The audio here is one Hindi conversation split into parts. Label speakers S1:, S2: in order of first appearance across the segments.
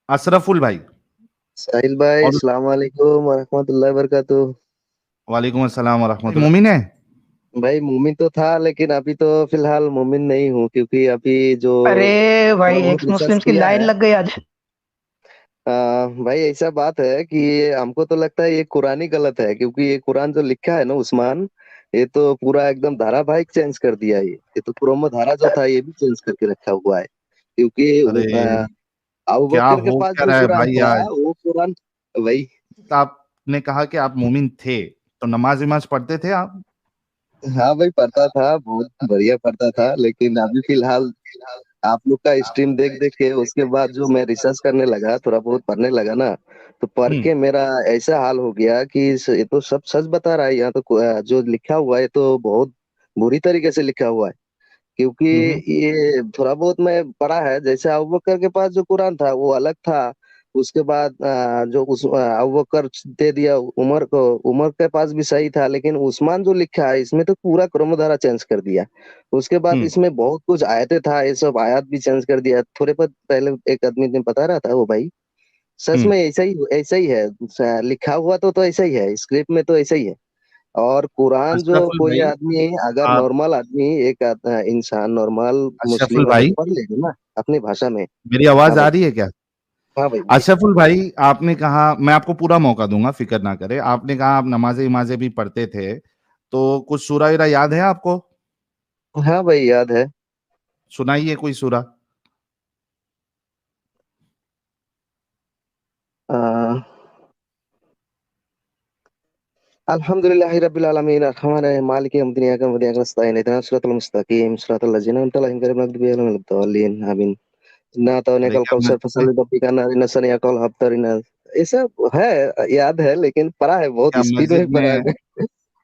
S1: अशरफुल भाई।
S2: साहिल भाई,
S1: और
S2: अस्सलाम वालेकुम वरहमतुल्लाहि वबरकातुह।
S1: वालेकुम अस्सलाम वरहमतुल्लाह। मोमिन है।
S2: भाई मोमिन तो था, लेकिन अभी तो फिलहाल मोमिन नहीं हूँ, क्योंकि अभी जो
S3: अरे
S2: थोड़ा
S3: भाई,
S2: बहुत
S3: एक्स
S2: रिसर्च
S3: मुस्लिम्स की
S2: किया
S3: लाइन
S2: है।
S3: लग गई आज।
S2: भाई ऐसा बात है कि हमको तो लगता है ये कुरान ही गलत है, क्योंकि ये कुरान जो लिखा है ना उस्मान, ये तो पूरा एकदम धारावाहिक चेंज कर दिया है। ये तो क्रम धारा जो था ये भी चेंज करके रखा हुआ है, क्योंकि
S1: अरे
S2: अबू
S1: क्या
S2: बकर के
S1: हो
S2: पास
S1: क्या
S2: जो
S1: रहा है
S2: कुरान
S1: भाई
S2: था
S1: आज।
S2: वो कुरान। वही।
S1: तो आपने कहा कि आप मोमिन थे, तो नमाज विमाज पढ़ते थे आप?
S2: हाँ भाई, पढ़ता था, बहुत बढ़िया पढ़ता था, लेकिन अभी फिलहाल आप लोग का स्ट्रीम देख देख के उसके बाद जो मैं रिसर्च करने लगा, थोड़ा बहुत पढ़ने लगा ना, तो पढ़
S1: हम्म।
S2: के मेरा ऐसा हाल हो गया कि ये तो सब सच बता रहा है। यहाँ तो जो लिखा हुआ है तो बहुत बुरी तरीके से लिखा हुआ है, क्योंकि
S1: हम्म।
S2: ये थोड़ा बहुत मैं पढ़ा है। जैसे अबू बकर के पास जो कुरान था वो अलग था। उसके बाद जो उस अबू बकर दे दिया उमर को, उमर के पास भी सही था, लेकिन उस्मान जो लिखा है इसमें तो पूरा क्रमधारा चेंज कर दिया। उसके बाद
S1: हम्म।
S2: इसमें बहुत कुछ आयतें था, ये सब आयत भी चेंज कर दिया। थोड़े बहुत पहले एक आदमी ने बता रहा था वो भाई, सच
S1: हम्म।
S2: में ऐसा ही है। लिखा हुआ तो ऐसा ही है, स्क्रिप्ट में तो ऐसा ही है। और कुरान जो
S1: अशरफुल
S2: कोई
S1: भाई,
S2: आदमी, अगर
S1: आप
S2: नॉर्मल आदमी, एक इंसान नॉर्मल
S1: अशरफुल
S2: मुस्लिम अगर
S1: भाई,
S2: पढ़ लेगा ना अपनी भाषा में।
S1: मेरी
S2: हाँ
S1: आवाज आ
S2: भाई।
S1: रही है क्या?
S2: हाँ भाई भाई।
S1: अशरफुल भाई, आपने कहा, मैं आपको पूरा मौका दूंगा, फिक्र ना करें। आपने कहा आप नमाज़े इमाज़े भी पढ़ते थे, तो कुछ सूरा वीरा याद है आपको?
S2: हाँ भाई, याद है।
S1: सुनाइए कोई सूरा।
S2: अल्हम्दुलिल्लाहि रब्बिल आलमीन अर्रहमानिर रहीम मालिकि यौमिद्दीन इय्याका नअबुदु व इय्याका नस्तईन इहदिनास सिरातल मुस्तकीम सिरातल लज़ीना अनअमता अलैहिम गैरिल मग़दूबि अलैहिम वलद्दालिन आमीन। इन्ना अतौनाकल
S1: देखिए, अब
S2: कौसर
S1: मस्जिद में
S2: फसल्लि लिरब्बिका इन्ना शनीअकल अबतर। ये सब है, याद है, लेकिन पढ़ा है, बहुत
S1: क्या
S2: स्पीड में पढ़ा है।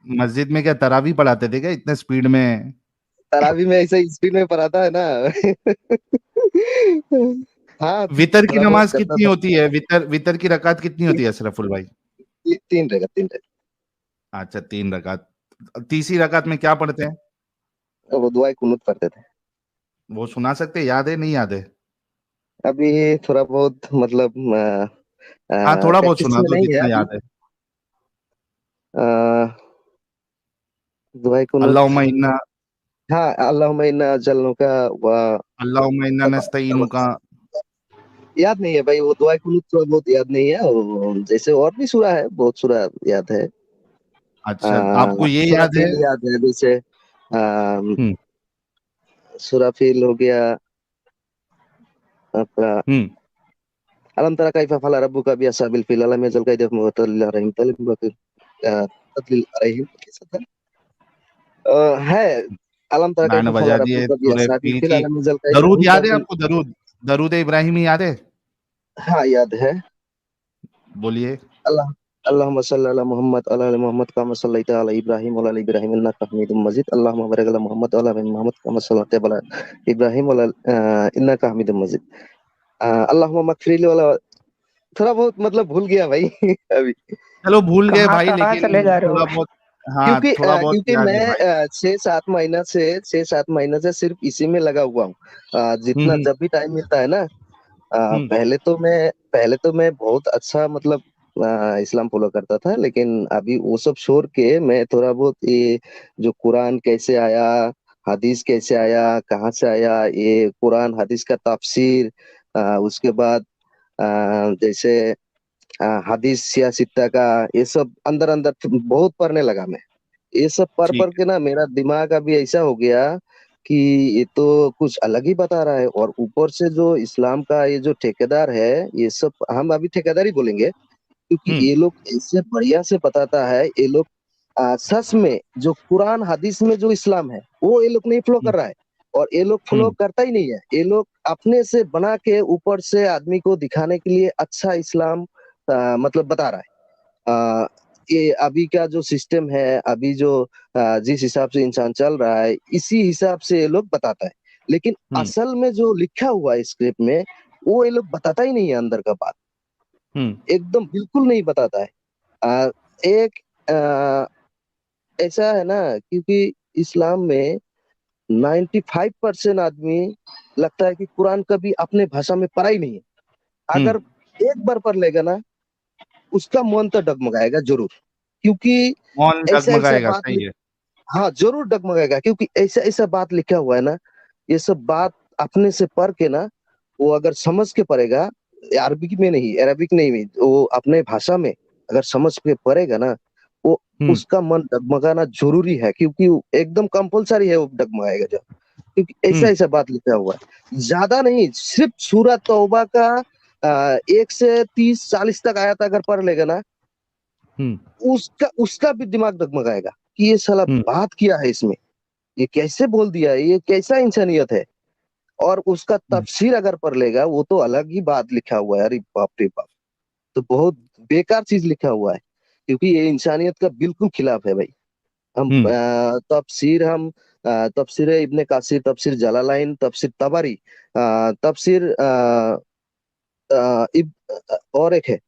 S1: मस्जिद में क्या तरावी पढ़ाते थे क्या इतने स्पीड में?
S2: तरावी में ऐसे स्पीड में पढ़ाता है ना। हाँ,
S1: वितर की
S2: थोड़ा बहुत
S1: नमाज
S2: करता
S1: कितनी
S2: था।
S1: होती है? वितर वितर की रकात कितनी होती है अशरफुल भाई?
S2: तीन रहेगा, तीन रहेगा।
S1: अच्छा, 3 रकात। तीसरी रकात में क्या पढ़ते हैं?
S2: वो दुआए कुनूत पढ़ते थे।
S1: वो सुना सकते हैं? याद है, नहीं याद है?
S2: अभी थोड़ा बहुत मतलब
S1: हाँ, थोड़ा बहुत
S2: प्रैक्टिस
S1: सुना
S2: में
S1: दो
S2: नहीं है
S1: जितना
S2: अभी।
S1: याद है।
S2: अ, दुआए कुनूत।
S1: अल्लाहुम्मा इन्ना
S2: हाँ, अल्लाहुम्मा इन्ना अजल्नुका व
S1: अल्लाहुम्मा इन्ना नस्तईनुका।
S2: याद नहीं है भाई, वो दुआए कुनूत थोड़ा बहुत याद नहीं है। जैसे और भी सूरा है, बहुत सूरा याद है।
S1: अच्छा, आपको ये
S2: सूरा
S1: याद है?
S2: फील याद है, जैसे
S1: हुँ।
S2: सूरा फील हो गया आपका।
S1: हुँ।
S2: अलम तरा कैफा फअल रब्बुका बिअसहाबिल फील अलम यजल कैदहुम मुतल्लिल अलैहिम तदलील अलैहिम कैसा था? है। अलम तरा
S1: बैंड
S2: कैफा फअल
S1: बजा दिए
S2: रब्बुका
S1: सूरह
S2: बिअसहाबिल
S1: फील
S2: फील
S1: की।
S2: अलम यजल
S1: दरूद
S2: कैदहुम
S1: याद है
S2: तदलील।
S1: आपको? दरूद, दरूद इब्राहिमी याद है?
S2: हाँ, याद है।
S1: बोलिए।
S2: अल्लाह अल्लाहुम्मा सल्लि अला मुहम्मद व अला आलि मुहम्मद कमा सल्लैता अला इब्राहीम व अला आलि इब्राहीम इन्नका हमीदुम मजीद। अल्लाहुम्मा बारिक अला मुहम्मद व अला आलि मुहम्मद कमा सल्लैता अला इब्राहीम व अला इन्नका हमीदुम मजीद। अल्लाहुम्मा मगफिर ली। थोड़ा बहुत मतलब भूल गया भाई। अभी।
S1: चलो भूल गए
S3: कहाँ
S1: भाई,
S3: कहाँ
S1: लेकिन
S3: चले जा रहे हो?
S1: थोड़ा बहुत। हाँ, थोड़ा बहुत
S2: क्योंकि
S1: याद है
S2: मैं
S1: भाई।
S2: 6-7 महीना से सिर्फ इसी में लगा हुआ हूँ।
S1: हुँ,
S2: जितना
S1: हुँ।
S2: जब भी टाइम मिलता है ना,
S1: हुँ।
S2: पहले तो मैं बहुत अच्छा मतलब इस्लाम फॉलो करता था, लेकिन अभी वो सब छोड़ के मैं थोड़ा बहुत ये जो कुरान कैसे आया, हदीस कैसे आया, कहाँ से आया, ये कुरान हदीस का तफसीर, उसके बाद जैसे हदीस सियासित्ता का, ये सब अंदर अंदर बहुत पढ़ने लगा मैं। ये सब पढ़
S1: ठीक
S2: पढ़ के ना मेरा दिमाग अभी ऐसा हो गया कि ये तो कुछ अलग ही बता रहा है। और ऊपर से जो इस्लाम का ये जो ठेकेदार है, ये सब हम अभी ठेकेदार ही बोलेंगे, क्योंकि
S1: है। हुँ।
S2: ये लोग ऐसे बढ़िया से बताता है। ये लोग सच में जो कुरान हदीस में जो इस्लाम है वो ये लोग नहीं फॉलो
S1: हुँ।
S2: कर रहा है। और ये लोग फॉलो
S1: हुँ।
S2: करता ही नहीं है। ये लोग अपने से बना के ऊपर से आदमी को दिखाने के लिए अच्छा इस्लाम मतलब बता रहा है। ये अभी का जो सिस्टम है, अभी जो जिस हिसाब से इंसान चल रहा है, इसी हिसाब से ये लोग बताता है। लेकिन
S1: हुँ।
S2: असल में जो लिखा हुआ है स्क्रिप्ट में, वो ये लोग बताता ही नहीं है अंदर का बात।
S1: हुँ।
S2: एकदम बिल्कुल नहीं बताता है। एक ऐसा है ना, क्योंकि इस्लाम में 95% आदमी लगता है कि कुरान कभी अपने भाषा में पढ़ा ही नहीं है।
S1: हम्म।
S2: अगर एक बार पढ़ लेगा ना, उसका मन तो डगमगाएगा जरूर, क्योंकि
S1: मौन
S2: ऐसा ऐसा
S1: डगमगाएगा,
S2: बात
S1: सही है।
S2: हाँ जरूर डगमगाएगा, क्योंकि ऐसा ऐसा बात लिखा हुआ है ना। ये सब बात अपने से पढ़ के ना, वो अगर समझ के पढ़ेगा, अरबिक में नहीं, अरबिक नहीं, वो अपने भाषा में अगर समझ के पढ़ेगा ना, वो
S1: हम्म।
S2: उसका मन डगमगाना जरूरी है, क्योंकि वो एकदम कंपलसरी है, वो डगमगाएगा जब, क्योंकि ऐसा
S1: हम्म।
S2: ऐसा बात लिखा हुआ है। ज्यादा नहीं, सिर्फ सूरह तौबा का 1 से 30 40 तक आयत अगर पढ़ लेगा ना,
S1: हम्म।
S2: उसका उसका भी दिमाग डगमगाएगा कि ये साला
S1: हम्म।
S2: बात किया है इसमें, ये कैसे बोल दिया, ये कैसा इंसानियत है। और उसका
S1: हम्म।
S2: तफसीर अगर पढ़ लेगा, वो तो अलग ही बात लिखा हुआ है, अरे बाप रे बाप। तो बहुत बेकार चीज लिखा हुआ है, क्योंकि ये इंसानियत का बिल्कुल खिलाफ है भाई। हम
S1: हम्म।
S2: तफसीर इब्ने कासिर, तफसीर जलालाइन, तफसीर तबरी, तफसीर और एक है,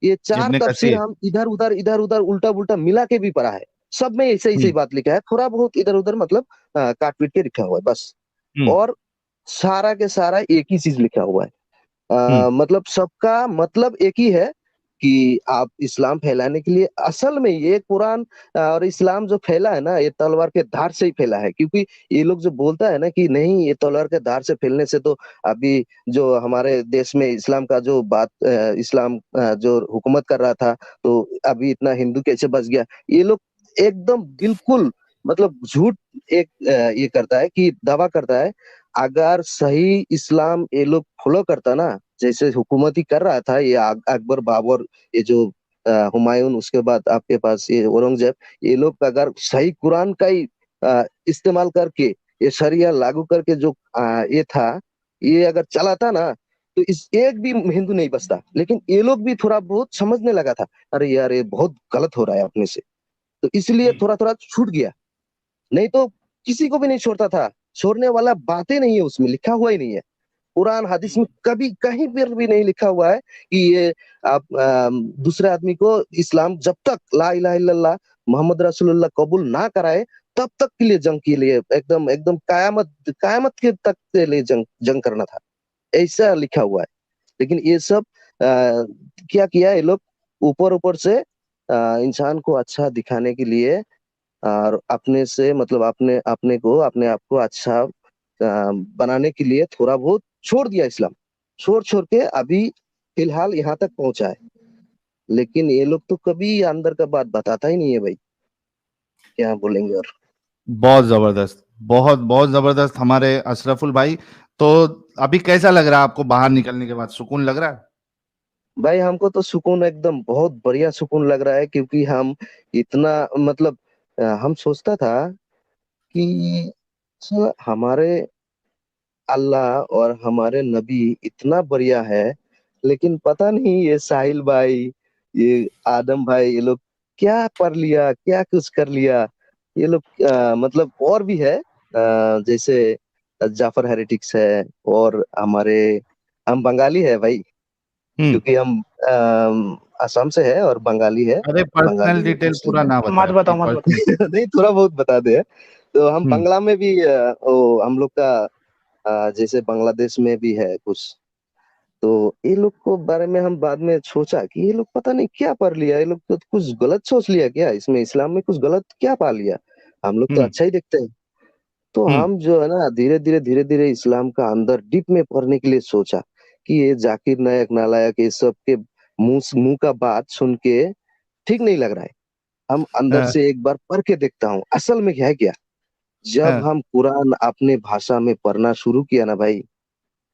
S2: ये 4
S1: इब्ने
S2: तफसीर
S1: कसीर।
S2: हम इधर उधर उल्टा पुल्टा मिला के भी पढ़ा है। सब में ऐसे ऐसे ही
S1: हम्म।
S2: बात लिखा है, थोड़ा बहुत इधर उधर मतलब काट पीट के लिखा हुआ है बस।
S1: हम्म।
S2: और सारा के सारा एक ही चीज लिखा हुआ है।
S1: हम्म।
S2: मतलब सबका मतलब एक ही है कि आप इस्लाम फैलाने के लिए, असल में ये कुरान और इस्लाम जो फैला है ना, ये तलवार के धार से ही फैला है। क्योंकि ये लोग जो बोलता है ना कि नहीं, ये तलवार के धार से फैलने से तो अभी जो हमारे देश में इस्लाम का जो इस्लाम जो हुकूमत कर रहा था, तो अभी इतना हिंदू कैसे बच गया। ये लोग एकदम बिल्कुल मतलब झूठ एक ये करता है कि दावा करता है। अगर सही इस्लाम ये लोग फॉलो करता ना, जैसे हुकूमत ही कर रहा था ये अकबर बाबर, ये जो हुमायूं, उसके बाद आपके पास ये औरंगजेब, ये लोग अगर सही कुरान का ही इस्तेमाल करके, ये शरिया लागू करके जो ये था, ये अगर चला था ना, तो इस एक भी हिंदू नहीं बचता। लेकिन ये लोग भी थोड़ा बहुत समझने लगा था, अरे यार ये बहुत गलत हो रहा है अपने से, तो इसलिए थोड़ा थोड़ा छूट गया। नहीं तो किसी को भी नहीं छोड़ता था, छोड़ने वाला बातें नहीं है, उसमें लिखा हुआ ही नहीं है। कुरान हदीस में कभी कहीं पर भी नहीं लिखा हुआ है कि ये आप दूसरे आदमी को इस्लाम जब तक ला इलाहा इल्लल्लाह मोहम्मद रसूलुल्लाह कबूल ना कराए, तब तक के लिए जंग के लिए, एकदम एकदम कयामत कयामत के तक के लिए जंग जंग करना था, ऐसा लिखा हुआ है। लेकिन ये सब क्या किया ये लोग, ऊपर ऊपर से इंसान को अच्छा दिखाने के लिए, और अपने से मतलब अपने अपने को अपने आप को अच्छा बनाने के लिए थोड़ा बहुत छोड़ दिया इस्लाम, छोड़ छोड़ के अभी फिलहाल यहाँ तक पहुंचा है। लेकिन ये लोग तो कभी अंदर का बात बताता ही नहीं है भाई, क्या बोलेंगे। और
S1: बहुत जबरदस्त, बहुत बहुत जबरदस्त हमारे अशरफुल भाई। तो अभी कैसा लग रहा है आपको, बाहर निकलने के बाद सुकून लग रहा है?
S2: भाई हमको तो सुकून, एकदम बहुत बढ़िया सुकून लग रहा है, क्योंकि हम इतना मतलब हम सोचता था कि हमारे अल्लाह और हमारे नबी इतना बढ़िया है, लेकिन पता नहीं ये साहिल भाई, ये आदम भाई, ये लोग क्या पढ़ लिया, क्या कुछ कर लिया। ये लोग मतलब और भी है, जैसे जाफर हेरेटिक्स है, और हमारे हम बंगाली है भाई,
S1: हम्म।
S2: क्योंकि हम असम से है और बंगाली है,
S1: अरे पर्सनल
S2: बंगाली
S1: डिटेल
S2: मुस्लिम
S1: पूरा
S2: है।
S1: ना
S3: मत
S1: बताए, अपनी
S3: बताओ मत बताओ।
S1: पर्सनल।
S2: नहीं थोड़ा बहुत बता दे। तो हम
S1: हम्म।
S2: बांग्ला में भी वो हम लोग का जैसे बांग्लादेश में भी है कुछ। तो ये लोग को बारे में हम बाद में सोचा कि ये लोग पता नहीं क्या पढ़ लिया, ये लोग तो कुछ गलत सोच लिया क्या, इसमें इस्लाम में कुछ गलत क्या पा लिया। हम लोग तो
S1: हम्म।
S2: अच्छा ही देखते हैं। तो
S1: हम्म।
S2: हम जो है ना, धीरे धीरे इस्लाम का अंदर डीप में पढ़ने के लिए सोचा कि ये जाकिर नायक नालायक ये सब के मुंह मुंह का बात सुन के ठीक नहीं लग रहा है। हम अंदर
S1: हाँ।
S2: से एक बार पढ़ के देखता हूँ असल में क्या है क्या। जब
S1: हाँ।
S2: हम कुरान अपने भाषा में पढ़ना शुरू किया ना भाई,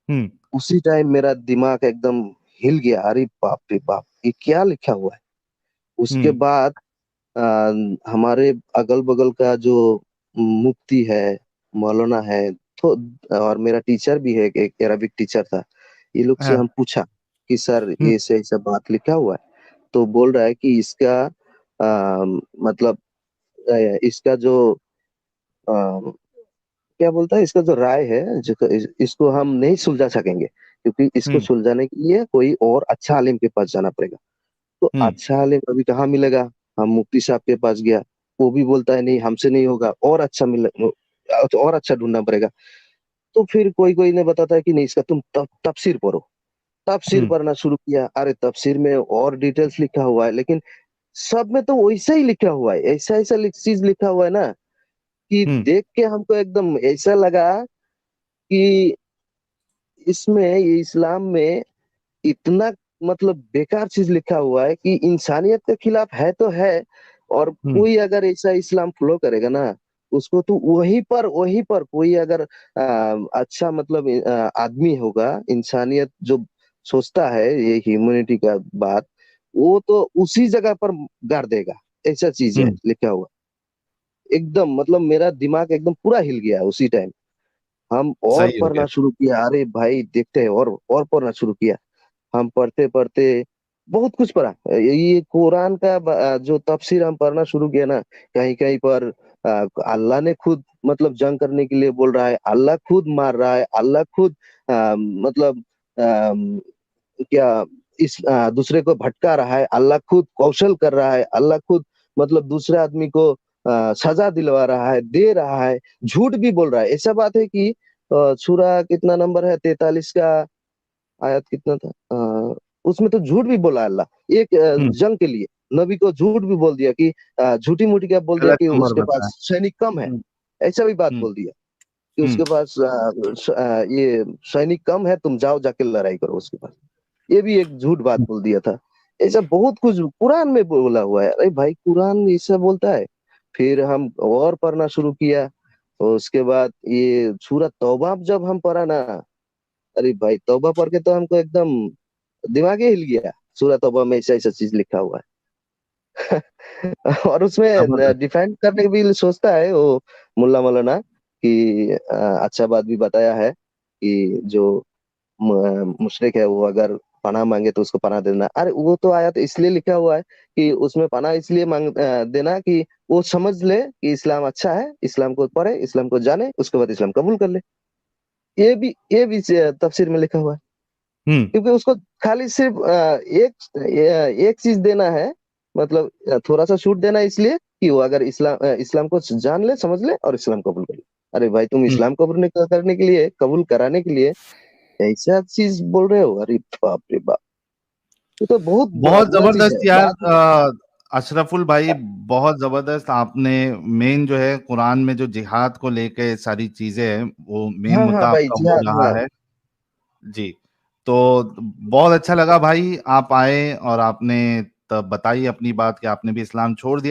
S1: हम्म।
S2: उसी टाइम मेरा दिमाग एकदम हिल गया, अरे बाप रे बाप, ये क्या लिखा हुआ है। उसके
S1: हम्म।
S2: बाद अ, हमारे अगल बगल का जो मुफ्ती है, मौलाना है, तो और मेरा टीचर भी है, एक अरबिक टीचर था, ये लोग से
S1: हाँ।
S2: हम पूछा कि सर
S1: हम्म।
S2: ये ऐसे ऐसा बात लिखा हुआ है। तो बोल रहा है कि इसका मतलब इसका जो अ, क्या बोलता है, इसका जो राय है जो इसको हम नहीं सुलझा सकेंगे, क्योंकि इसको
S1: हम्म।
S2: सुलझाने के लिए कोई और अच्छा आलिम के पास जाना पड़ेगा। तो
S1: हम्म।
S2: अच्छा आलिम अभी कहाँ मिलेगा। हम मुफ्ती साहब के पास गया, वो भी बोलता है नहीं हमसे नहीं होगा, और अच्छा मिले और अच्छा ढूंढना पड़ेगा। तो फिर कोई कोई ने बताता है कि नहीं, इसका तुम तफसीर पढ़ो। तफसीर
S1: हम्म,
S2: पढ़ना शुरू किया, अरे तफसीर में और डिटेल्स लिखा हुआ है, लेकिन सब में तो वैसा ही लिखा हुआ है, ऐसा ऐसा चीज लिखा हुआ है ना कि
S1: हम्म,
S2: देख के हमको एकदम ऐसा लगा कि इसमें, ये इस्लाम में इतना मतलब बेकार चीज लिखा हुआ है कि इंसानियत के खिलाफ है तो है। और
S1: हम्म,
S2: कोई अगर ऐसा इस्लाम फॉलो करेगा ना, उसको तो वहीं पर कोई अगर अच्छा मतलब आदमी होगा, इंसानियत जो सोचता है, ये ह्यूमैनिटी का बात, वो तो उसी जगह पर गाड़ देगा। ऐसा चीज है
S1: हम्म,
S2: लिखा हुआ, एकदम मतलब मेरा दिमाग एकदम पूरा हिल गया उसी टाइम। हम और
S1: सही हो गया।
S2: पढ़ना शुरू किया, अरे भाई देखते हैं, और पढ़ना शुरू किया। हम पढ़ते पढ़ते बहुत कुछ पढ़ा। ये कुरान का जो तफसीर हम पढ़ना शुरू किया ना, कहीं कहीं पर अल्लाह ने खुद मतलब जंग करने के लिए बोल रहा है, अल्लाह खुद मार रहा है, अल्लाह खुद मतलब क्या इस दूसरे को भटका रहा है, अल्लाह खुद कौशल कर रहा है, अल्लाह खुद मतलब दूसरे आदमी को सजा दिलवा रहा है, दे रहा है, झूठ भी बोल रहा है। ऐसा बात है कि सूरा कितना नंबर है, 43 का आयत कितना था, उसमें तो झूठ भी बोला अल्लाह एक
S1: हम्म,
S2: जंग के लिए। नबी को झूठ भी बोल दिया कि झूठी मूठी क्या बोल दिया
S1: गलत
S2: कि
S1: नंबर
S2: उसके
S1: बताया।
S2: पास सैनिक कम है,
S1: हम्म,
S2: ऐसा भी बात
S1: हम्म,
S2: बोल दिया कि
S1: हम्म,
S2: उसके पास ये सैनिक कम है, तुम जाओ जाके लड़ाई करो उसके पास। ये भी एक झूठ बात बोल दिया था। ऐसा बहुत कुछ कुरान में बोला हुआ है। अरे भाई कुरान ऐसा बोलता है। फिर हम और पढ़ना शुरू किया, और उसके बाद ये सूरत तौबा जब हम पढ़ा ना, अरे भाई तौबा पढ़ के तो हमको एकदम दिमाग ही हिल गया। सूरत तौबा में ऐसा ऐसा चीज लिखा हुआ है। और उसमें
S1: जबरदस्त।
S2: डिफेंड करने की भी सोचता है वो मुल्ला मौलाना कि अच्छा बात भी बताया है कि जो मुशरिक है वो अगर पनाह मांगे तो उसको पनाह देना। अरे वो तो आया तो इसलिए लिखा हुआ है कि उसमें पनाह इसलिए देना कि वो समझ ले कि इस्लाम अच्छा है, इस्लाम को पढ़े, इस्लाम को जाने, उसके बाद इस्लाम कबूल कर ले। ये भी तफसीर में लिखा हुआ है।
S1: हम्म,
S2: क्योंकि उसको खाली सिर्फ एक चीज देना है, मतलब थोड़ा सा छूट देना है, इसलिए कि वो अगर इस्लाम को जान ले, समझ ले और इस्लाम कबूल कर ले। अरे भाई तुम
S1: हम्म।
S2: इस्लाम कबूल करने के लिए, कबूल कराने के लिए ऐसा चीज बोल रहे हो? अरे बाप रे बाप, ये तो बहुत
S1: बहुत
S2: बुरा चीज है
S1: जबरदस्त यार।
S2: बाद में।
S1: अशरफुल भाई, बहुत जबरदस्त। आपने मेन जो है कुरान में जो जिहाद को लेके सारी चीजें हैं, वो मेन
S2: हाँ हाँ
S1: मुद्दा
S2: भाई
S1: आपका
S2: जी,
S1: वो
S2: हाँ
S1: रहा
S2: हाँ।
S1: है। जी। तो बहुत अच्छा लगा भाई, आप आए और आपने तब बताई अपनी बात कि आपने भी इस्लाम छोड़ दिया।